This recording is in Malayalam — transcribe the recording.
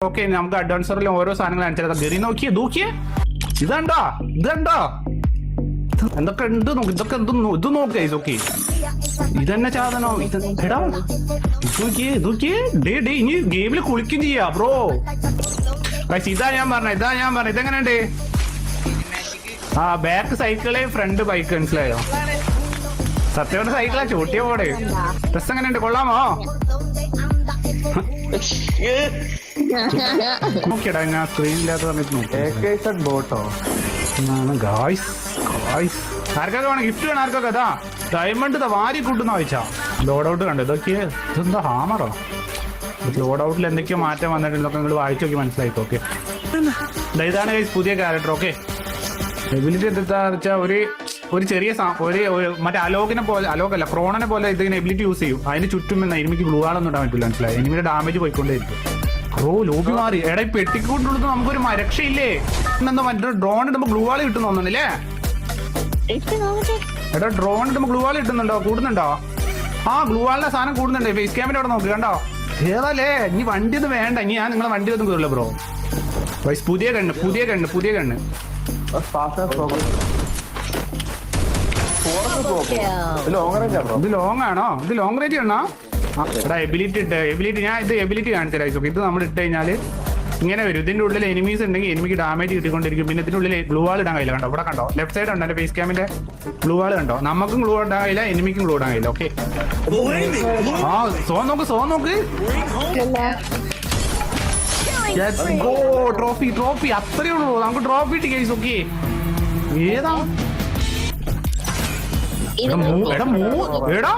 ഓക്കെ നമുക്ക് അഡ്വാൻസറിൽ ഓരോ സാധനങ്ങൾ കാണിച്ചാൽ ഗറി നോക്കിയേ ഇതണ്ടോ എന്തൊക്കെ ഉണ്ട് നോക്ക്, ഇതൊക്കെ ഇത് നോക്ക് ഗൈസ്. ഓക്കെ ഇതന്നെ സാധനോ എടാ ഇതൊക്കെ ഇനി ഗെയിമിൽ കുളിക്കും ചെയ്യാ ബ്രോ ഗൈസ്. ഇതാ ഞാൻ പറഞ്ഞ ഇതെങ്ങനെയുണ്ട്? ആ ബാക്ക് സൈക്കിള് ഫ്രണ്ട് ബൈക്ക്, മനസ്സിലായോ? സത്യയുടെ സൈക്കിളാ ചൂട്ടിയ പോടെ. ഡ്രസ് എങ്ങനെയുണ്ട്, കൊള്ളാമോ? നോക്കിയടാ ഞാൻ സ്ക്രീനില്ലാത്ത സമയത്ത് ബോട്ടോ ഗായ്സ്. ആർക്കൊക്കെ വേണം ഗിഫ്റ്റ് വേണം? ആർക്കൊക്കെ അതാ ഡയമണ്ട് വാരി കൂട്ടുന്ന വായിച്ചാ. ലോഡ് ഔട്ട് കണ്ടു. ഇതൊക്കെ ഇതെന്താ ഹാമറോ? ലോഡ് ഔട്ടിൽ എന്തൊക്കെയോ മാറ്റം വന്നിട്ടുണ്ടൊക്കെ നിങ്ങൾ വായിച്ചു നോക്കി മനസ്സിലായിക്കോ. ഓക്കെ ഇതാണ് ഗൈസ് പുതിയ ക്യാരക്ടർ. ഓക്കെ എബിലിറ്റി എന്താണെന്ന് വെച്ചാൽ ഒരു ചെറിയ മറ്റേ അലോകല്ല ക്രോണനെ പോലെ ഇതിങ്ങനെ എബിലിറ്റി യൂസ് ചെയ്യും. അതിന് ചുറ്റും എനിമിക്ക് ഗ്ലൂ ആളൊന്നും ഇടാൻ പറ്റില്ല, മനസ്സിലായി? എനിമിയുടെ ഡാമേജ് പോയിക്കൊണ്ടേയിരിക്കും. ഓ ലോബി മാറി. എടാ ഈ പെട്ടിക്കൂട്ടിനുള്ളത് നമുക്കൊരു രക്ഷയില്ലേ? എന്താ മറ്റേ ഡ്രോൺ ഇടുമ്പോ ഗ്ലൂ ആൾ കിട്ടുന്നു തോന്നുന്നില്ലേ? എടാ ഡ്രോൺ ഇടുമ്പോ ഗ്ലൂ ആൾ കിട്ടുന്നുണ്ടോ? കൂടുന്നുണ്ടോ? ആ ഗ്ലൂ ആളിന്റെ സാധനം കൂടുന്നുണ്ട്. ഫേസ് ക്യാമിന്റെ അവിടെ നോക്ക്, കണ്ടോ? ഏതല്ലേ ഇനി വണ്ടി ഒന്നും വേണ്ട. ഇനി ഞാൻ നിങ്ങളെ വണ്ടി ഒന്നും കയറില്ല ബ്രോ. വൈസ് പുതിയ കണ്ണ് ഇത് ലോങ് ആണോ? ഇത് ലോങ് റേഞ്ച് ആണോ? എടാ എബിലിറ്റി ഞാൻ എബിലിറ്റി കാണിച്ചു. ഇത് നമ്മൾ ഇട്ട് കഴിഞ്ഞാല് ഇങ്ങനെ വരും. ഇതിന്റെ ഉള്ളിൽ എനിമീസ് ഉണ്ടെങ്കിൽ എനിമിക്ക് ഡാമേജ് കിട്ടിക്കൊണ്ടിരിക്കും. പിന്നെ ഇതിന്റെ ഉള്ളിൽ ഗ്ലൂ വാൾ ഇടാൻ കഴിയില്ല. കണ്ടോ ഇവിടെ കണ്ടോ? ലെഫ്റ്റ് സൈഡ് ഉണ്ട് എന്റെ ഫേസ് ക്യാമിന്റെ ഗ്ലൂ വാൾ കണ്ടോ? നമുക്കും ഗ്ലൂ ഇടാൻ കഴിയില്ല, എനിമിക്കും ഗ്ലൂ ഇടാൻ കഴിയില്ല. ഓക്കെ ആ സോ നോക്ക് ട്രോഫി അത്രേ ഉള്ളൂ. നമുക്ക് ട്രോഫി ഇട്ട് കേസ്. ഓക്കെ ഏതാ എടാ